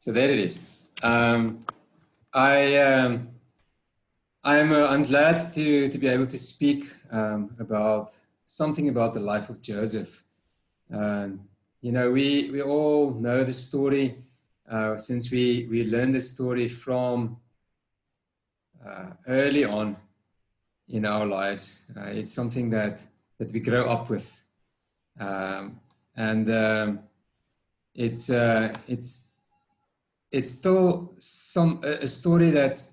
So there it is. I'm glad to be able to speak about something about the life of Joseph. You know, we all know the story since we learned the story from early on in our lives. It's something that we grow up with, and it's still a story that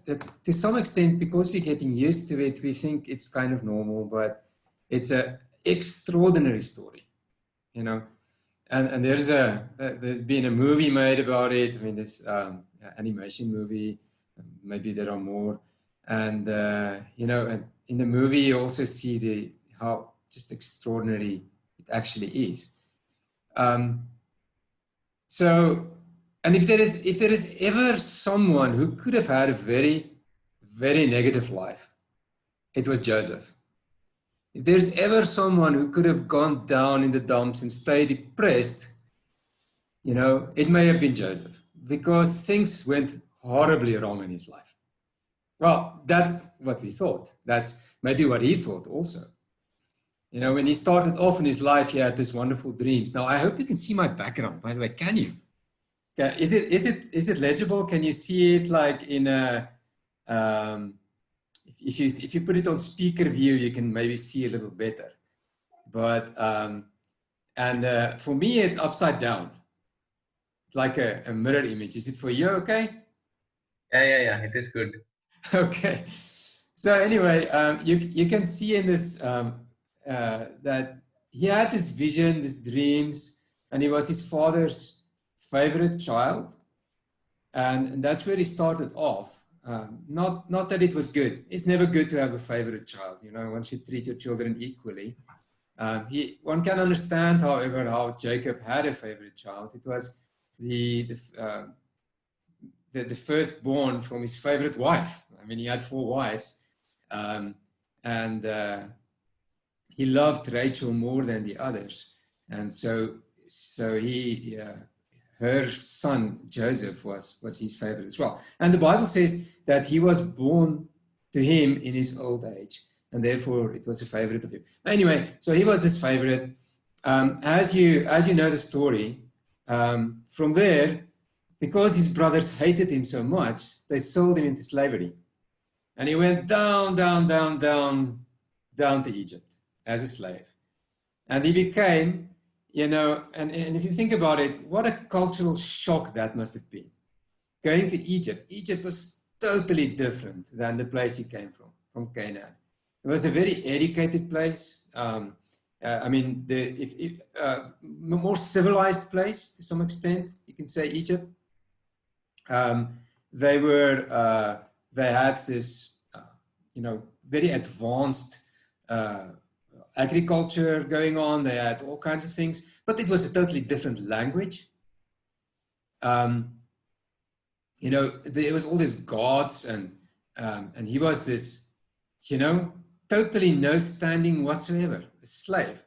to some extent, because we're getting used to it, we think it's kind of normal, but it's an extraordinary story, you know. And there's been a movie made about it. I mean, this animation movie, maybe there are more. And you know, and in the movie you also see how just extraordinary it actually is. And if there is ever someone who could have had a very, very negative life, it was Joseph. If there's ever someone who could have gone down in the dumps and stayed depressed, you know, it may have been Joseph, because things went horribly wrong in his life. Well, that's what we thought. That's maybe what he thought also. You know, when he started off in his life, he had these wonderful dreams. Now, I hope you can see my background, by the way. Can you? Yeah, is it legible? Can you see it like in a if you put it on speaker view, you can maybe see a little better. But for me, it's upside down, like a mirror image. Is it for you okay? Yeah. It is good. Okay. So anyway, you can see in this that he had this vision, these dreams, and he was his father's favorite child, and that's where he started off. Not that it was good. It's never good to have a favorite child. You know, one should treat your children equally. One can understand, however, how Jacob had a favorite child. It was the firstborn from his favorite wife. I mean, he had 4 wives, and he loved Rachel more than the others, and so he. Her son Joseph was his favorite as well. And the Bible says that he was born to him in his old age, and therefore it was a favorite of him. Anyway, so he was this favorite. As you know the story, from there, because his brothers hated him so much, they sold him into slavery. And he went down to Egypt as a slave. And he became, you know, and if you think about it, what a cultural shock that must have been. Going to Egypt. Egypt was totally different than the place he came from Canaan. It was a very educated place. I mean, more civilized place to some extent, you can say Egypt. They had this, you know, very advanced agriculture going on. They had all kinds of things, but it was a totally different language. You know, there was all these gods, and he was this, you know, totally no standing whatsoever, a slave.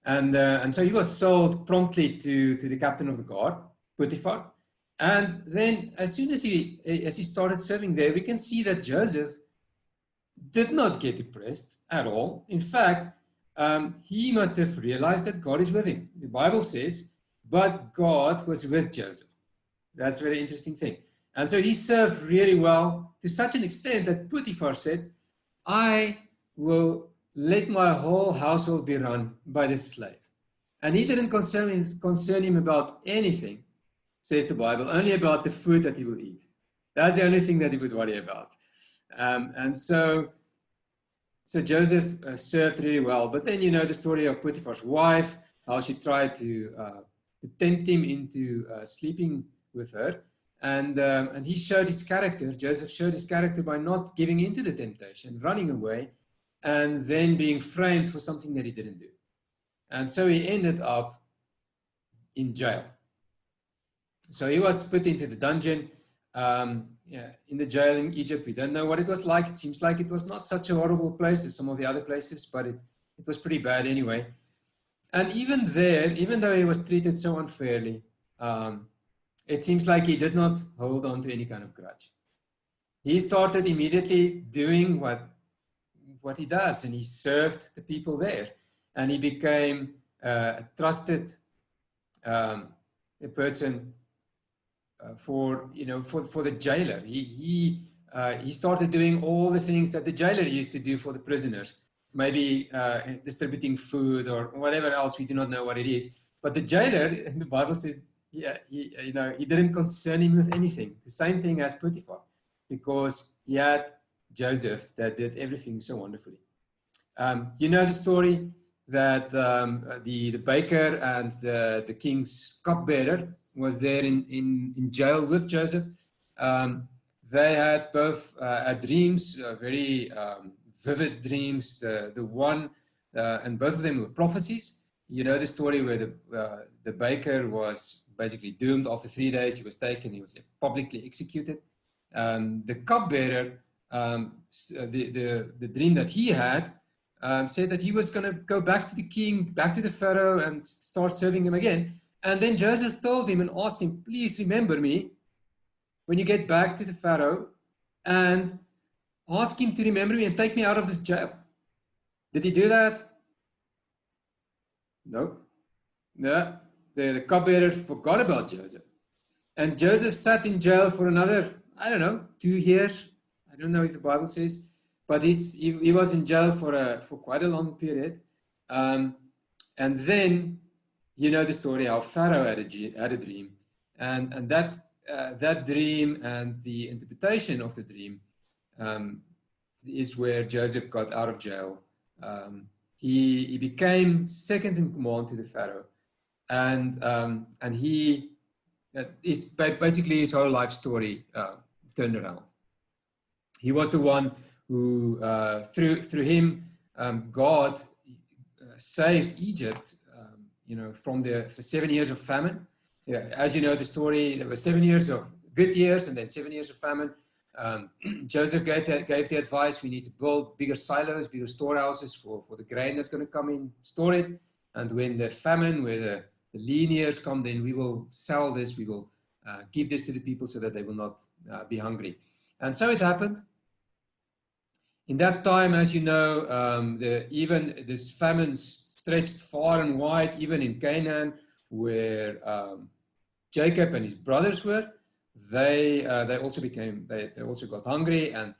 And so he was sold promptly to the captain of the guard, Potiphar. And then as soon as he started serving there, we can see that Joseph did not get depressed at all. In fact, he must have realized that God is with him. The Bible says, but God was with Joseph. That's a very interesting thing. And so he served really well, to such an extent that Potiphar said, I will let my whole household be run by this slave. And he didn't concern him about anything, says the Bible, only about the food that he will eat. That's the only thing that he would worry about. And so Joseph served really well. But then you know the story of Potiphar's wife, how she tried to tempt him into sleeping with her. And he showed his character. Joseph showed his character by not giving into the temptation, running away, and then being framed for something that he didn't do. And so he ended up in jail. So he was put into the dungeon. In the jail in Egypt. We don't know what it was like. It seems like it was not such a horrible place as some of the other places, but it was pretty bad anyway. And even there, even though he was treated so unfairly, it seems like he did not hold on to any kind of grudge. He started immediately doing what he does, and he served the people there, and he became a trusted a person for the jailer. He started doing all the things that the jailer used to do for the prisoners, maybe distributing food or whatever else. We do not know what it is, but the jailer, the Bible says, yeah, he didn't concern him with anything. The same thing as Potiphar, because he had Joseph that did everything so wonderfully. You know the story that the baker and the king's cupbearer was there in jail with Joseph. They had both dreams, very vivid dreams. The one, and both of them were prophecies. You know the story where the baker was basically doomed after 3 days. He was taken. He was publicly executed. The cupbearer, the dream that he had, said that he was going to go back to the king, back to the Pharaoh, and start serving him again. And then Joseph told him and asked him, please remember me when you get back to the Pharaoh, and ask him to remember me and take me out of this jail. Did he do that? No. No. The cupbearer forgot about Joseph. And Joseph sat in jail for another, 2 years. I don't know if the Bible says. But he was in jail for quite a long period. And then, you know the story how Pharaoh had a dream. And that dream and the interpretation of the dream is where Joseph got out of jail. He became second in command to the Pharaoh. And he is basically his whole life story turned around. He was the one who, through him, God saved Egypt, from the 7 years of famine. Yeah, as you know the story, there were 7 years of good years and then 7 years of famine. Joseph gave the advice, we need to build bigger silos, bigger storehouses for the grain that's going to come in, store it. And when the famine, where the lean years come, then we will sell this, we will give this to the people so that they will not be hungry. And so it happened. In that time, as you know, even this famine stretched far and wide, even in Canaan, where Jacob and his brothers were. They also got hungry, and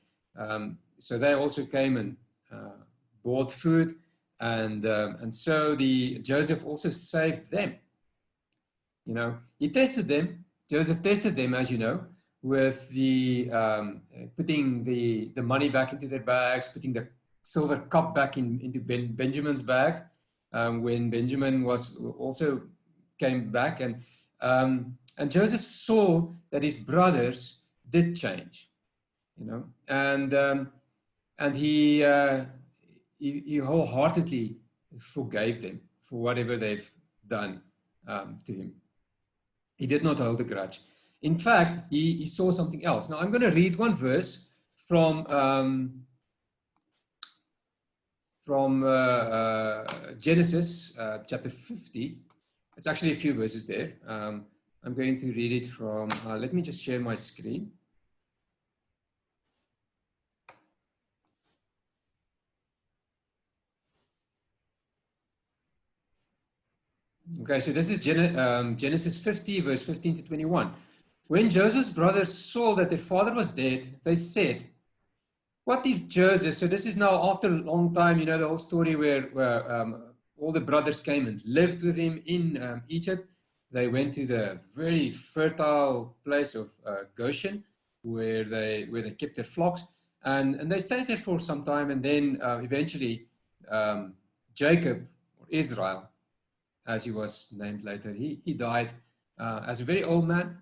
so they also came and bought food, and so Joseph also saved them. He tested them. Joseph tested them, as you know, with the putting the money back into their bags, putting the silver cup back into Benjamin's bag, when Benjamin also came back, and Joseph saw that his brothers did change, and he wholeheartedly forgave them for whatever they've done to him. He did not hold a grudge. In fact, he saw something else. Now, I'm going to read one verse from Genesis chapter 50. It's actually a few verses there. I'm going to read it from, let me just share my screen. Okay, so this is Genesis 50, verse 15 to 21. When Joseph's brothers saw that their father was dead, they said, what if Joseph, so this is now after a long time, the whole story where all the brothers came and lived with him in Egypt. They went to the very fertile place of Goshen, where they kept their flocks, and they stayed there for some time, and then eventually Jacob, or Israel, as he was named later, he died as a very old man.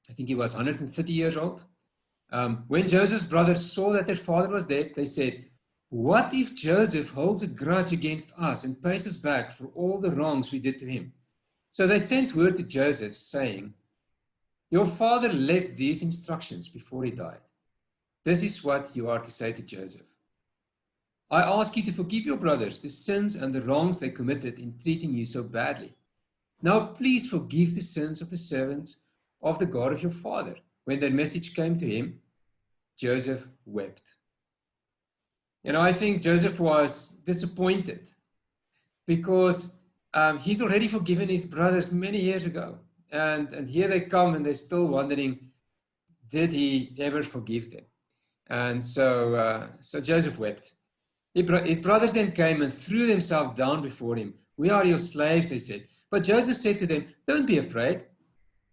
I think he was 130 years old. When Joseph's brothers saw that their father was dead, they said, what if Joseph holds a grudge against us and pays us back for all the wrongs we did to him? So they sent word to Joseph, saying, your father left these instructions before he died. This is what you are to say to Joseph. I ask you to forgive your brothers the sins and the wrongs they committed in treating you so badly. Now please forgive the sins of the servants of the God of your father. When that message came to him, Joseph wept. I think Joseph was disappointed because he's already forgiven his brothers many years ago. And here they come and they're still wondering, did he ever forgive them? And so Joseph wept. His brothers then came and threw themselves down before him. We are your slaves, they said. But Joseph said to them, don't be afraid.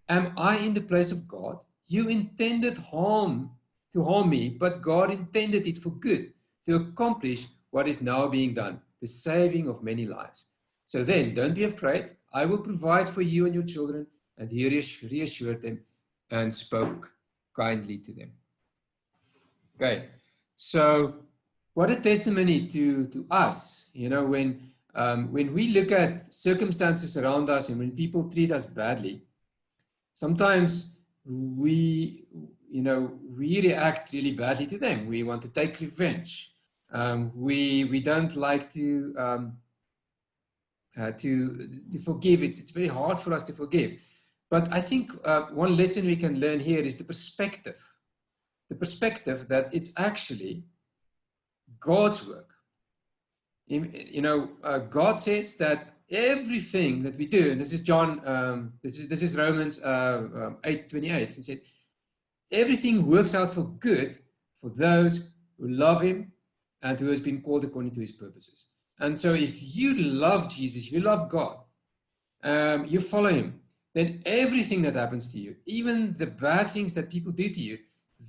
Am I in the place of God? You intended to harm me, but God intended it for good, to accomplish what is now being done, the saving of many lives. So then, don't be afraid. I will provide for you and your children. And he reassured them and spoke kindly to them. Okay, so what a testimony to us, when we look at circumstances around us and when people treat us badly, sometimes we react really badly to them. We want to take revenge. We don't like to forgive. It's very hard for us to forgive. But I think one lesson we can learn here is the perspective that it's actually God's work. God says that everything that we do, and this is this is Romans 8:28, and says everything works out for good for those who love him and who has been called according to his purposes. And so if you love Jesus, you love God, you follow him, then everything that happens to you, even the bad things that people do to you,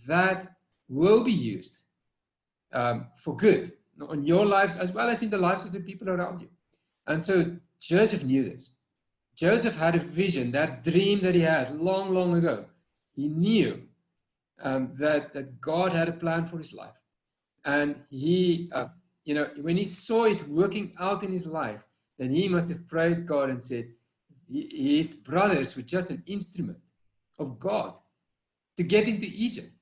that will be used for good on your lives as well as in the lives of the people around you. And so Joseph knew this. Joseph had a vision, that dream that he had long, long ago. He knew that God had a plan for his life. And he, when he saw it working out in his life, then he must have praised God and said, his brothers were just an instrument of God to get into Egypt,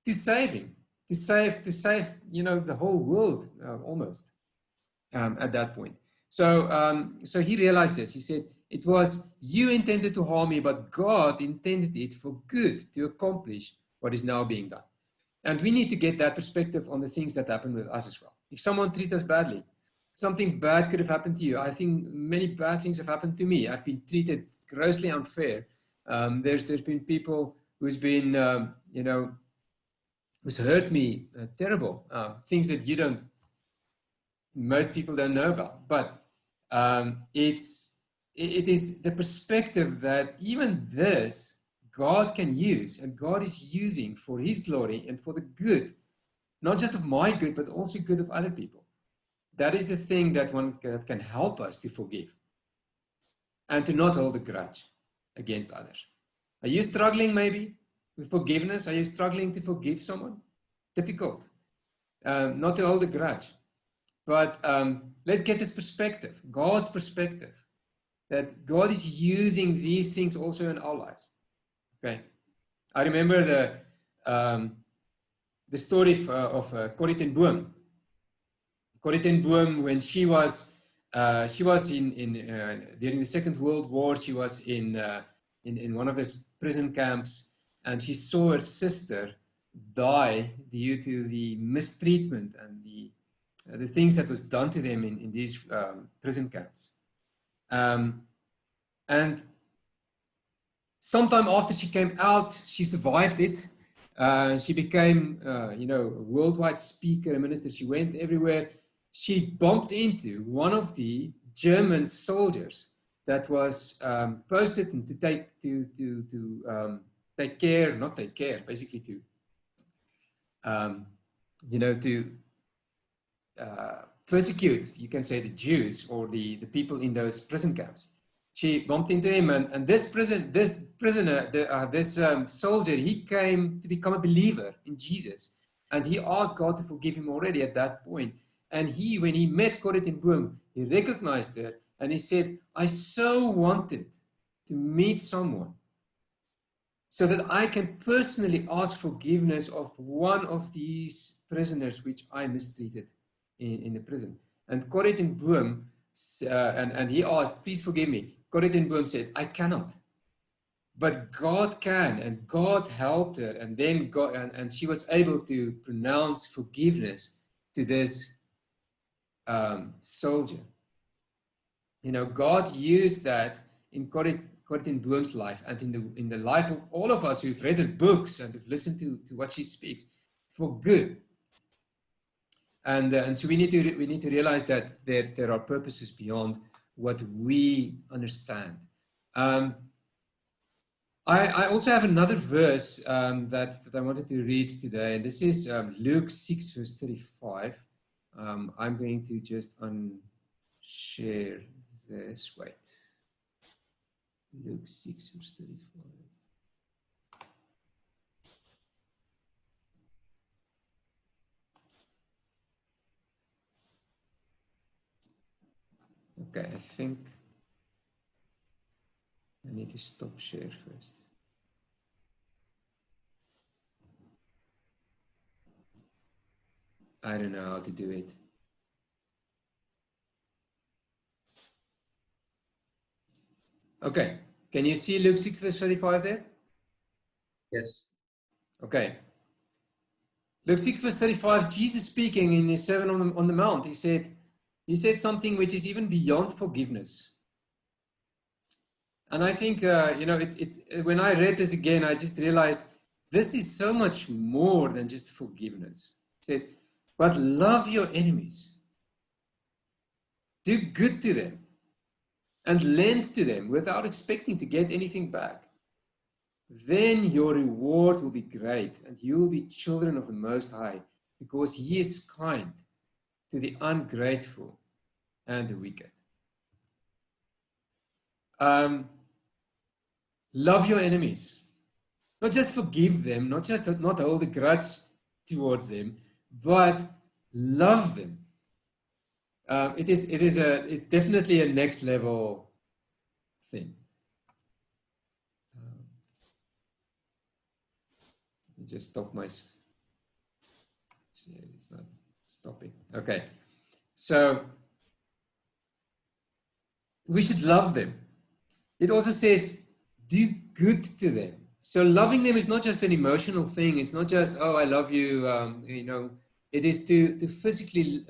to save him, to save the whole world almost at that point. So he realized this. He said, it was you intended to harm me, but God intended it for good, to accomplish what is now being done. And we need to get that perspective on the things that happen with us as well. If someone treats us badly, something bad could have happened to you. I think many bad things have happened to me. I've been treated grossly unfair. There's been people who's been, who's hurt me terrible, things that most people don't know about. But it is the perspective that even this God can use, and God is using for his glory and for the good, not just of my good, but also good of other people. That is the thing that can help us to forgive and to not hold a grudge against others. Are you struggling maybe with forgiveness? Are you struggling to forgive someone? Difficult. Not to hold a grudge. But let's get this perspective, God's perspective, that God is using these things also in our lives. Okay. I remember the story of Corrie ten Boom. Corrie ten Boom, when she was in during the Second World War, she was in one of those prison camps, and she saw her sister die due to the mistreatment and the things that was done to them in these prison camps. And sometime after she came out, she survived it. She became, a worldwide speaker and minister. She went everywhere. She bumped into one of the German soldiers that was posted to basically to persecute, you can say, the Jews or the people in those prison camps. She bumped into him, and this soldier, he came to become a believer in Jesus, and he asked God to forgive him already at that point. And when he met Corrie ten Boom, he recognized her, and he said, I so wanted to meet someone so that I can personally ask forgiveness of one of these prisoners which I mistreated in the prison. And Corrie ten Boom, and he asked, please forgive me. Corrie ten Boom said, I cannot. But God can, and God helped her, and then God, and she was able to pronounce forgiveness to this soldier. You know, God used that in Corrie ten Boom's life and in the life of all of us who've read her books and have listened to what she speaks for good. And so we need to realize that there are purposes beyond what we understand. I also have another verse that I wanted to read today, and this is Luke 6, verse 35. I'm going to just share this. Wait. Luke 6, verse 35. Okay, I think I need to stop share first. I don't know how to do it. Okay, can you see Luke 6, verse 35 there? Yes. Okay. Luke 6, verse 35, Jesus speaking in his Sermon on the Mount, he said something which is even beyond forgiveness. And I think, it's when I read this again, I just realized this is so much more than just forgiveness. It says, but love your enemies. Do good to them and lend to them without expecting to get anything back. Then your reward will be great and you will be children of the Most High, because He is kind to the ungrateful and the wicked. Love your enemies. Not just forgive them, not hold a grudge towards them, but love them. It's definitely a next level thing. Just stop my. It's not stopping. Okay, so we should love them. It also says, do good to them. So loving them is not just an emotional thing. It's not just, oh, I love you. It is to physically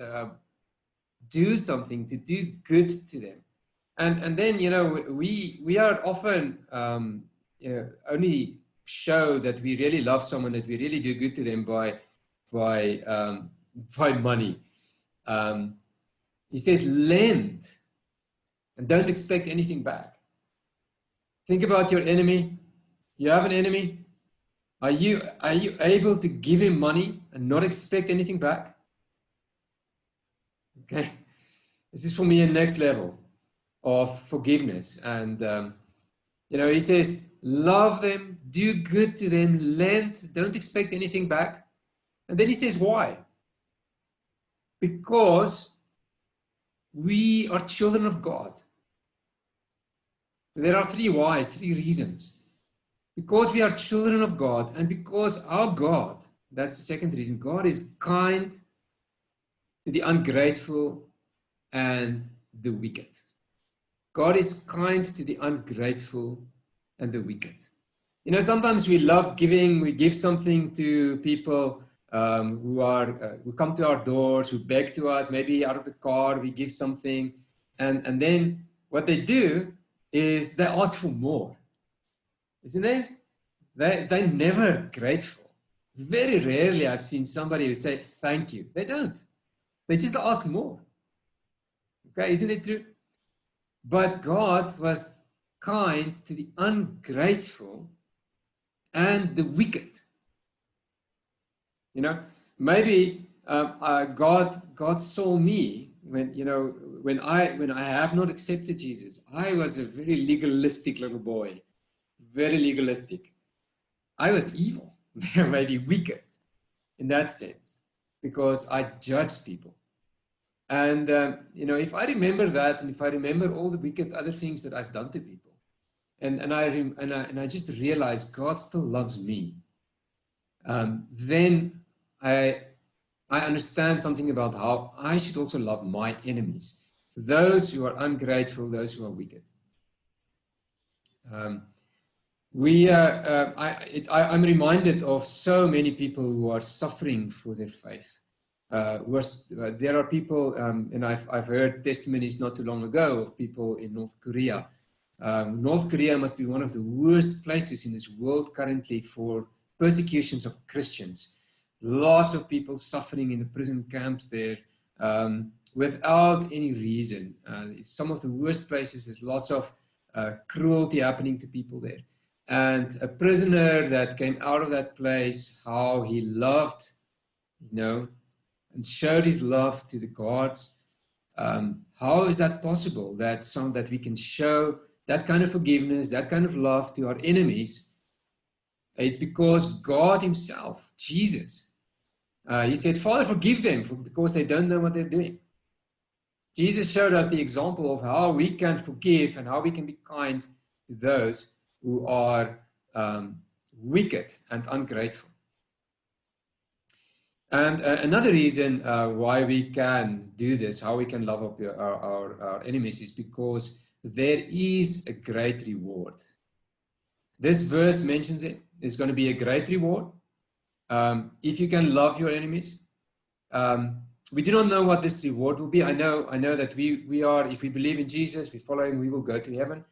do something, to do good to them. And then, we are often only show that we really love someone, that we really do good to them by money. He says, lend and don't expect anything back. Think about your enemy. You have an enemy. Are you able to give him money and not expect anything back? Okay, this is for me a next level of forgiveness. And he says, love them, do good to them, lend, don't expect anything back. And then he says, why? Because we are children of God. There are three whys, three reasons. Because we are children of God, and because our God, that's the second reason, God is kind to the ungrateful and the wicked. God is kind to the ungrateful and the wicked. Sometimes we love giving. We give something to people who come to our doors, who beg to us, maybe out of the car, we give something. And then what they do is they ask for more. Isn't it? They're never grateful. Very rarely I've seen somebody who say, thank you. They don't. They just ask more. Okay, isn't it true? But God was kind to the ungrateful and the wicked. Maybe God saw me when I have not accepted Jesus. I was a very legalistic little boy, very legalistic. I was evil, maybe wicked in that sense, because I judged people. And, if I remember that, and if I remember all the wicked other things that I've done to people, and I just realize God still loves me, then I understand something about how I should also love my enemies, those who are ungrateful, those who are wicked. I'm reminded of so many people who are suffering for their faith. There are people, and I've heard testimonies not too long ago of people in North Korea. North Korea must be one of the worst places in this world currently for persecutions of Christians. Lots of people suffering in the prison camps there without any reason. It's some of the worst places. There's lots of cruelty happening to people there. And a prisoner that came out of that place, how he loved, and showed his love to the gods. How is that possible? That we can show that kind of forgiveness, that kind of love to our enemies. It's because God himself, Jesus, he said, Father, forgive them because they don't know what they're doing. Jesus showed us the example of how we can forgive and how we can be kind to those who are wicked and ungrateful. And another reason why we can do this, how we can love up our enemies, is because there is a great reward. This verse mentions it. There's going to be a great reward if you can love your enemies. We do not know what this reward will be. I know that we are, if we believe in Jesus, we follow him, we will go to heaven.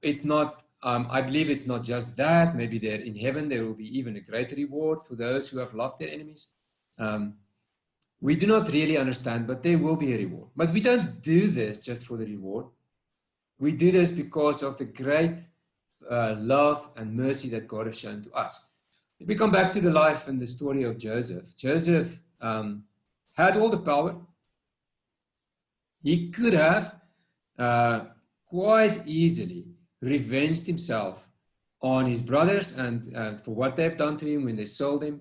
It's not, I believe it's not just that. Maybe there in heaven there will be even a greater reward for those who have loved their enemies. We do not really understand, but there will be a reward. But we don't do this just for the reward. We do this because of the great love and mercy that God has shown to us. If we come back to the life and the story of Joseph, Joseph had all the power. He could have quite easily revenged himself on his brothers and for what they've done to him when they sold him,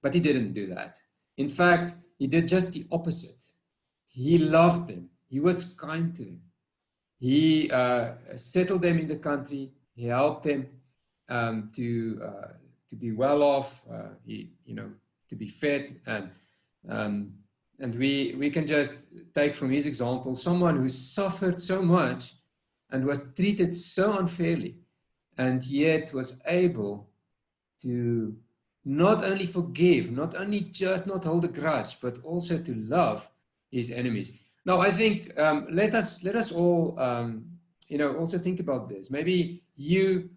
but he didn't do that. In fact, he did just the opposite. He loved them. He was kind to them. He settled them in the country. He helped them to be well off, to be fed, and we can just take from his example someone who suffered so much and was treated so unfairly, and yet was able to not only forgive, not only just not hold a grudge, but also to love his enemies. Now, I think let us all also think about this. Maybe you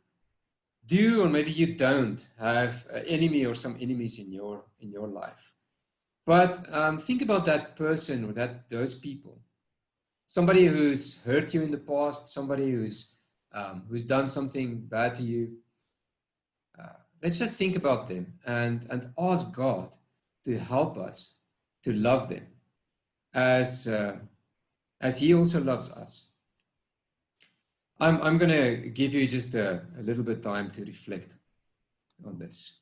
do, or maybe you don't have an enemy or some enemies in your life. But think about that person or those people. Somebody who's hurt you in the past, somebody who's done something bad to you. Let's just think about them and ask God to help us to love them as He also loves us. I'm going to give you just a little bit of time to reflect on this.